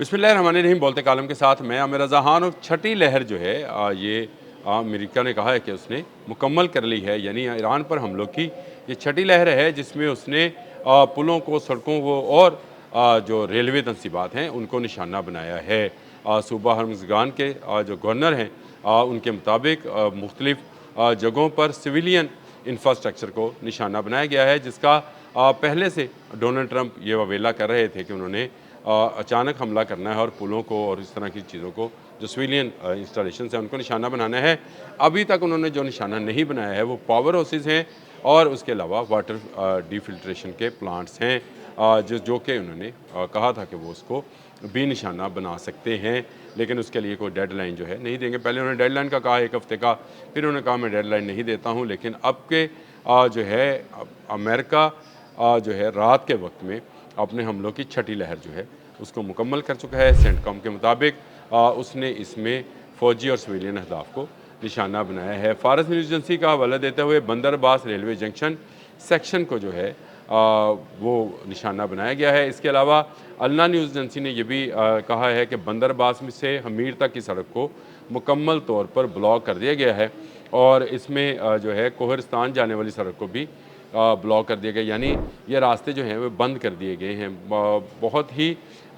बिस्मिल्लाहिर्रहमानिर्रहीम। बोलते कालम के साथ मैं आमिर रज़ा खान। और छठी लहर जो है ये अमेरिका ने कहा है कि उसने मुकम्मल कर ली है, यानी ईरान पर हमलों की ये छठी लहर है जिसमें उसने पुलों को, सड़कों को और जो रेलवे तनसीबात हैं उनको निशाना बनाया है। सूबा हर्मज़गान के जो गवर्नर हैं उनके मुताबिक मुख्तलिफ़ जगहों पर सिविलियन इंफ्रास्ट्रक्चर को निशाना बनाया गया है, जिसका पहले से डोनाल्ड ट्रंप ये ववेला कर रहे थे कि उन्होंने अचानक हमला करना है और पुलों को और इस तरह की चीज़ों को जो सिविलियन इंस्टॉलेशन है उनको निशाना बनाना है। अभी तक उन्होंने जो निशाना नहीं बनाया है वो पावर हाउसेस हैं और उसके अलावा वाटर डिफिल्ट्रेशन के प्लांट्स हैं, जो कि उन्होंने कहा था कि वो उसको भी निशाना बना सकते हैं, लेकिन उसके लिए कोई डेडलाइन जो है नहीं देंगे। पहले उन्होंने डेडलाइन का कहा 1 हफ़्ते का, फिर उन्होंने कहा मैं डेडलाइन नहीं देता हूँ। लेकिन अब के जो है अमेरिका जो है रात के वक्त में अपने हमलों की छठी लहर जो है उसको मुकम्मल कर चुका है। सेंटकॉम के मुताबिक उसने इसमें फ़ौजी और सिविलियन अहदाफ को निशाना बनाया है। फ़ारस न्यूज़ एजेंसी का हवाला देते हुए बंदर अब्बास रेलवे जंक्शन सेक्शन को जो है वो निशाना बनाया गया है। इसके अलावा अलना न्यूज़ एजेंसी ने यह भी कहा है कि बंदर अब्बास में से हमीर तक की सड़क को मुकम्मल तौर पर ब्लॉक कर दिया गया है और इसमें जो है कोहरिस्तान जाने वाली सड़क को भी ब्लॉक कर दिया गया, यानी ये रास्ते जो हैं वो बंद कर दिए गए हैं। बहुत ही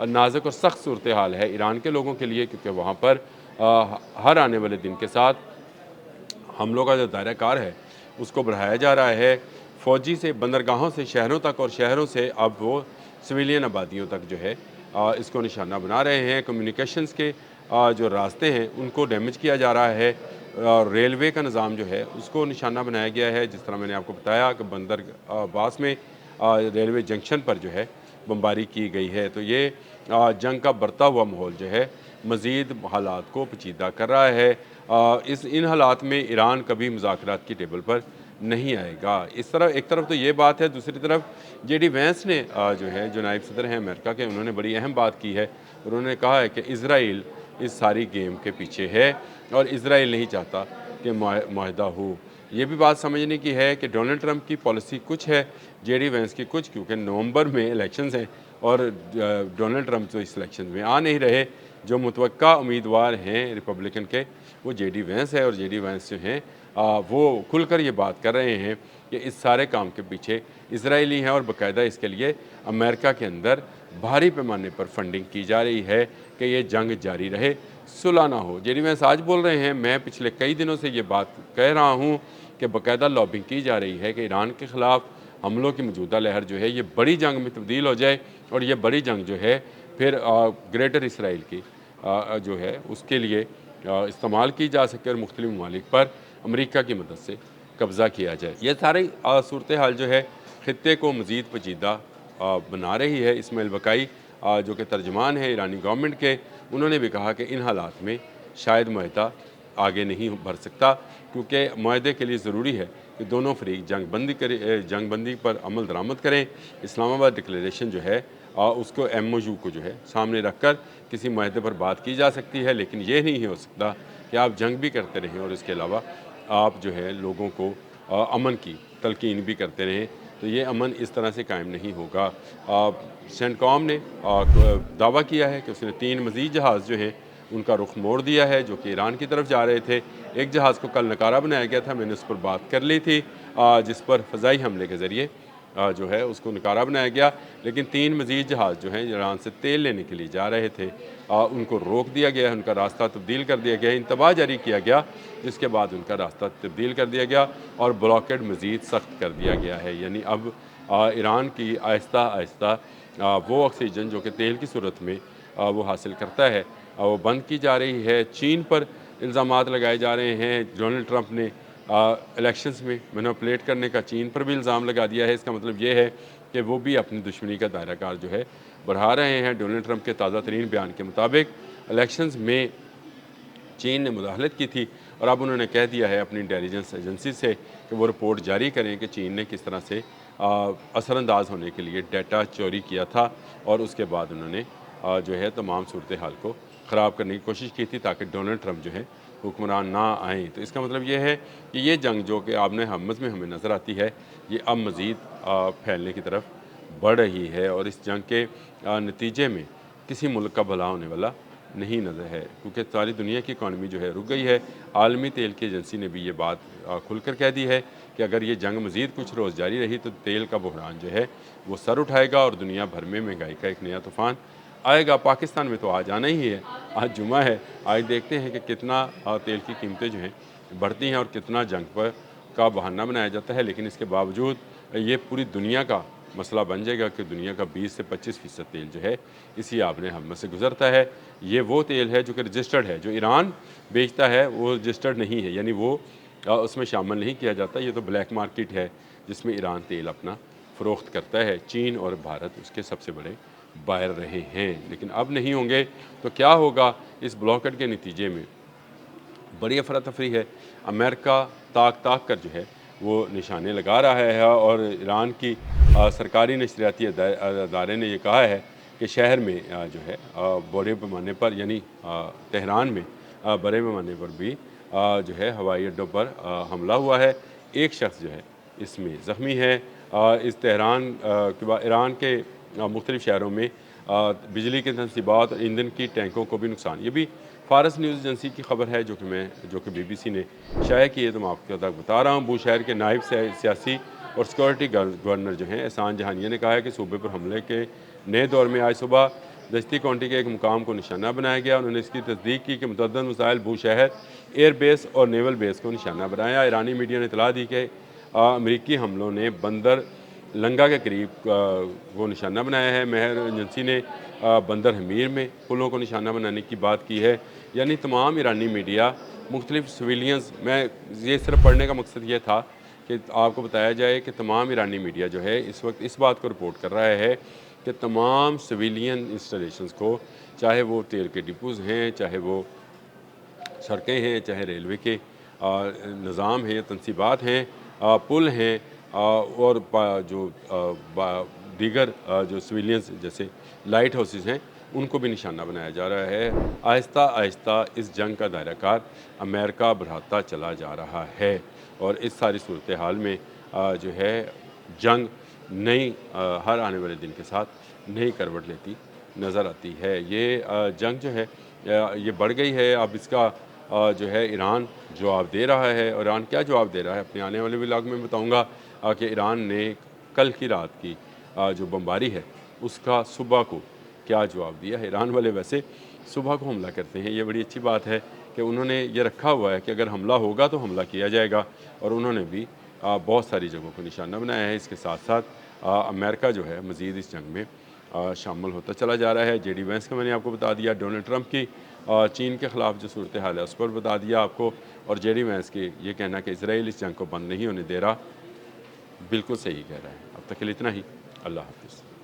नाजुक और सख्त सूरत हाल है ईरान के लोगों के लिए, क्योंकि वहाँ पर हर आने वाले दिन के साथ हमलों का जो दायरा कार है उसको बढ़ाया जा रहा है। फ़ौजी से बंदरगाहों से शहरों तक और शहरों से अब वो सिविलियन आबादियों तक जो है इसको निशाना बना रहे हैं। कम्युनिकेशंस के जो रास्ते हैं उनको डैमेज किया जा रहा है और रेलवे का निज़ाम जो है उसको निशाना बनाया गया है। जिस तरह मैंने आपको बताया कि बंदर अब्बास में रेलवे जंक्शन पर जो है बमबारी की गई है। तो ये जंग का बढ़ता हुआ माहौल जो है मज़ीद हालात को पेचीदा कर रहा है। इन हालात में ईरान कभी मुज़ाकरात की टेबल पर नहीं आएगा। इस तरह एक तरफ तो ये बात है, दूसरी तरफ जेडी वैंस ने जो है जो नायब सदर हैं अमेरिका के, उन्होंने बड़ी अहम बात की है। उन्होंने कहा है कि इज़राइल इस सारी गेम के पीछे है और इज़राइल नहीं चाहता कि मुआहदा हो। ये भी बात समझने की है कि डोनाल्ड ट्रंप की पॉलिसी कुछ है, जेडी वैंस की कुछ, क्योंकि नवंबर में इलेक्शंस हैं और डोनाल्ड ट्रंप तो इस इलेक्शन में आ नहीं रहे। जो मुतवक्का उम्मीदवार हैं रिपब्लिकन के वो जेडी वैंस है और जेडी वैंस जो हैं वो खुलकर ये बात कर रहे हैं कि इस सारे काम के पीछे इजरायली हैं और बाकायदा इसके लिए अमेरिका के अंदर भारी पैमाने पर फंडिंग की जा रही है कि ये जंग जारी रहे, सुलह ना हो। जेडी वैंस आज बोल रहे हैं, मैं पिछले कई दिनों से ये बात कह रहा हूँ कि बाकायदा लॉबिंग की जा रही है कि ईरान के ख़िलाफ़ हमलों की मौजूदा लहर जो है ये बड़ी जंग में तब्दील हो जाए और ये बड़ी जंग जो है फिर ग्रेटर इसराइल की जो है उसके लिए इस्तेमाल की जा सके और मुख्तलिफ ममालिक पर अमेरिका की मदद से कब्ज़ा किया जाए। ये सारी सूरत हाल जो है ख़ित्ते को मज़ीद पेचीदा बना रही है। इस्माइल बकाई जो कि तर्जमान है ईरानी गवर्नमेंट के, उन्होंने भी कहा कि इन हालात में शायद मुआहदा आगे नहीं बढ़ सकता, क्योंकि मुआहदे के लिए ज़रूरी है कि दोनों फरीक जंग बंदी पर अमल दरामद करें। इस्लामाबाद डिक्लेरेशन जो है उसको MOU को जो है सामने रख कर किसी मुआहदे पर बात की जा सकती है, लेकिन ये नहीं हो सकता कि आप जंग भी करते रहें और इसके अलावा आप जो है लोगों को अमन की तलकीन भी करते रहें। तो ये अमन इस तरह से कायम नहीं होगा। सेंटकॉम ने दावा किया है कि उसने 3 मज़ीद जहाज़ जो हैं उनका रुख मोड़ दिया है, जो कि ईरान की तरफ जा रहे थे। एक जहाज़ को कल नकारा बनाया गया था, मैंने उस पर बात कर ली थी, जिस पर फ़ज़ाई हमले के ज़रिए जो है उसको नकारा बनाया गया। लेकिन 3 मज़ीद जहाज़ जो हैं ईरान से तेल लेने के लिए जा रहे थे, उनको रोक दिया गया है, उनका रास्ता तब्दील कर दिया गया है, इंतबाह जारी किया गया, जिसके बाद उनका रास्ता तब्दील कर दिया गया और ब्लॉकेड मज़ीद सख्त कर दिया गया है। यानी अब ईरान की आहिस्ता आहिस्ता वो ऑक्सीजन जो कि तेल की सूरत में वो हासिल करता है वो बंद की जा रही है। चीन पर इल्ज़ामात लगाए जा रहे हैं। डोनाल्ड ट्रंप ने इलेक्शंस में मैनिपुलेट करने का चीन पर भी इल्ज़ाम लगा दिया है। इसका मतलब ये है कि वो भी अपनी दुश्मनी का दायरा कार जो है बढ़ा रहे हैं। डोनाल्ड ट्रंप के ताज़ा तरीन बयान के मुताबिक इलेक्शंस में चीन ने मुदाखलत की थी और अब उन्होंने कह दिया है अपनी इंटेलिजेंस एजेंसी से कि वो रिपोर्ट जारी करें कि चीन ने किस तरह से असरअंदाज होने के लिए डाटा चोरी किया था और उसके बाद उन्होंने जो है तमाम सूरत हाल को ख़राब करने की कोशिश की थी ताकि डोनाल्ड ट्रंप जो है हुक्मरान ना आएँ। तो इसका मतलब ये है कि ये जंग जो कि आमने हमज़ में हमें नज़र आती है, ये अब मज़ीद फैलने की तरफ बढ़ रही है और इस जंग के नतीजे में किसी मुल्क का भला होने वाला नहीं नज़र है, क्योंकि सारी दुनिया की इकॉनमी जो है रुक गई है। आलमी तेल की एजेंसी ने भी ये बात खुलकर कह दी है कि अगर ये जंग मज़ीद कुछ रोज़ जारी रही तो तेल का बहरान जो है वो सर उठाएगा और दुनिया भर में महंगाई का एक नया तूफ़ान आएगा। पाकिस्तान में तो आज आना ही है, आज जुमा है। आज देखते हैं कि कितना तेल की कीमतें जो हैं बढ़ती हैं और कितना जंग पर का बहाना बनाया जाता है, लेकिन इसके बावजूद ये पूरी दुनिया का मसला बन जाएगा कि दुनिया का 20 से 25% तेल जो है इसी आबने हमत से गुजरता है। ये वो तेल है जो कि रजिस्टर्ड है, जो ईरान बेचता है वो रजिस्टर्ड नहीं है, यानी वो उसमें शामिल नहीं किया जाता। ये तो ब्लैक मार्केट है जिसमें ईरान तेल अपना फ़रोख्त करता है। चीन और भारत उसके सबसे बड़े बायर रहे हैं, लेकिन अब नहीं होंगे। तो क्या होगा इस ब्लॉकेट के नतीजे में? बड़ी अफरा तफरी है। अमेरिका ताक ताक कर जो है वो निशाने लगा रहा है और ईरान की सरकारी नशरियाती अदारे ने ये कहा है कि शहर में जो है बड़े पैमाने पर, यानी तेहरान में बड़े पैमाने पर भी जो है हवाई अड्डों पर हमला हुआ है। एक शख्स जो है इसमें ज़ख्मी है। इस तेहरान के बाद ईरान के मुख्तलिफ़ शहरों में बिजली के तनसीबात और ईंधन की टैंकों को भी नुकसान। ये भी फ़ारस न्यूज़ एजेंसी की खबर है जो कि BBC ने शाया की है, तो मैं आपको तक बता रहा हूँ। बूशहर के नायब सियासी और सिक्योरिटी गवर्नर जो हैं एहसान जहानिया ने कहा है कि सूबे पर हमले के नए दौर में आज सुबह दस्ती काउंटी के एक मुकाम को निशाना बनाया गया। उन्होंने इसकी तस्दीक की कि मुतअद्दिद मिसाइल बूशहर एयर बेस और नेवल बेस को निशाना बनाया। ईरानी मीडिया ने इतला दी कि अमरीकी हमलों ने बंदर लंगा के करीब वो निशाना बनाया है। महर एजेंसी ने बंदर हमीर में पुलों को निशाना बनाने की बात की है। यानी तमाम ईरानी मीडिया मुख्तलिफ सिविलियंस, मैं ये सिर्फ पढ़ने का मकसद ये था कि आपको बताया जाए कि तमाम ईरानी मीडिया जो है इस वक्त इस बात को रिपोर्ट कर रहा है कि तमाम सिविलियन इंस्टॉलेशंस को, चाहे वो तेल के डिपोज़ हैं, चाहे वो सड़कें हैं, चाहे रेलवे के निज़ाम हैं, तनसीबात हैं, पुल हैं और जो दीगर जो सिविलियंस जैसे लाइट हाउसेस हैं उनको भी निशाना बनाया जा रहा है। आहिस्ता आहिस्ता इस जंग का दायरा कार अमेरिका बढ़ाता चला जा रहा है और इस सारी सूरत हाल में जो है जंग नई हर आने वाले दिन के साथ नई करवट लेती नज़र आती है। ये जंग जो है ये बढ़ गई है। अब इसका जो है ईरान जवाब दे रहा है, और ईरान क्या जवाब दे रहा है अपने आने वाले व्लॉग में बताऊंगा कि ईरान ने कल की रात की जो बमबारी है उसका सुबह को क्या जवाब दिया है। ईरान वाले वैसे सुबह को हमला करते हैं, ये बड़ी अच्छी बात है कि उन्होंने ये रखा हुआ है कि अगर हमला होगा तो हमला किया जाएगा, और उन्होंने भी बहुत सारी जगहों को निशाना बनाया है। इसके साथ साथ अमेरिका जो है मज़ीद इस जंग में शामिल होता चला जा रहा है। JD वैंस का मैंने आपको बता दिया, डोनाल्ड ट्रंप की चीन के ख़िलाफ़ जो सूरत हाल है उस पर बता दिया आपको, और JD वैंस की ये कहना कि इसराइल इस जंग को बंद नहीं होने दे रहा, बिल्कुल सही कह रहा है। अब तक के लिए इतना ही। अल्लाह हाफ़िज़।